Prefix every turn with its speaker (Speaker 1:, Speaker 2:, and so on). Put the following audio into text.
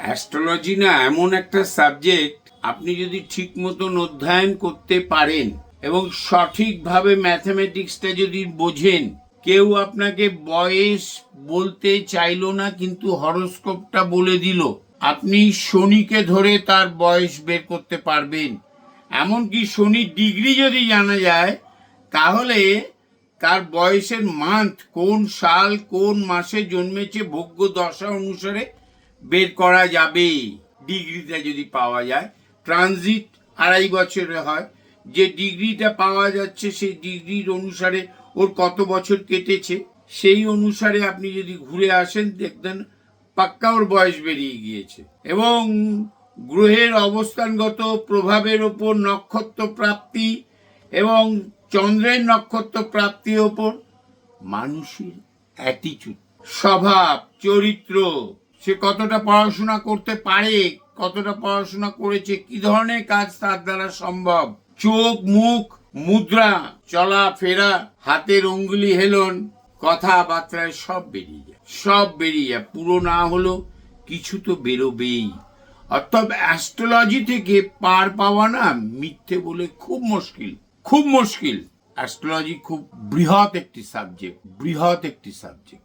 Speaker 1: Astrology না এমন একটা সাবজেক্ট, আপনি যদি ঠিক মতন অধ্যয়ন করতে পারেন এবং সঠিকভাবে ম্যাথমেটিক্সটা যদি বোঝেন, কেউ আপনাকে বয়স বলতে চাইলো না কিন্তু হরোস্কোপটা বলে দিল, আপনি শনিকে ধরে তার বয়স বের করতে পারবেন। এমনকি শনির ডিগ্রি যদি জানা যায়, তাহলে তার বয়সের মান্থ, কোন সাল কোন মাসে জন্মেছে ভোগ্য দশা অনুসারে বের করা যাবে। ডিগ্রিটা যদি পাওয়া যায়, ট্রানজিট 2.5 বছরে হয়, যে ডিগ্রিটা পাওয়া যাচ্ছে সেই ডিগ্রির অনুসারে ওর কত বছর কেটেছে, সেই অনুসারে আপনি যদি ঘুরে আসেন দেখবেন পাক্কা ওর বয়স বেরিয়ে গিয়েছে। এবং গ্রহের অবস্থানগত প্রভাবের ওপর নক্ষত্র প্রাপ্তি এবং চন্দ্রের নক্ষত্র প্রাপ্তির ওপর মানুষের অ্যাটিটিউড, স্বভাব, চরিত্র, সে কতটা পড়াশোনা করতে পারে, কতটা পড়াশোনা করেছে, কি ধরনের কাজ তার দ্বারা সম্ভব, চোখ, মুখ, মুদ্রা, চলা ফেরা, হাতের অঙ্গুলি হেলন, কথাবার্তায় সব বেরিয়ে যায়, সব বেরিয়ে যায়। পুরো না হলেও কিছু তো বেরোবেই। অর্থাৎ অ্যাস্ট্রোলজি থেকে পার পাওয়া না মিথ্যে বলে খুব মুশকিল, খুব মুশকিল। অ্যাস্ট্রোলজি খুব বৃহৎ একটি সাবজেক্ট, বৃহৎ একটি সাবজেক্ট।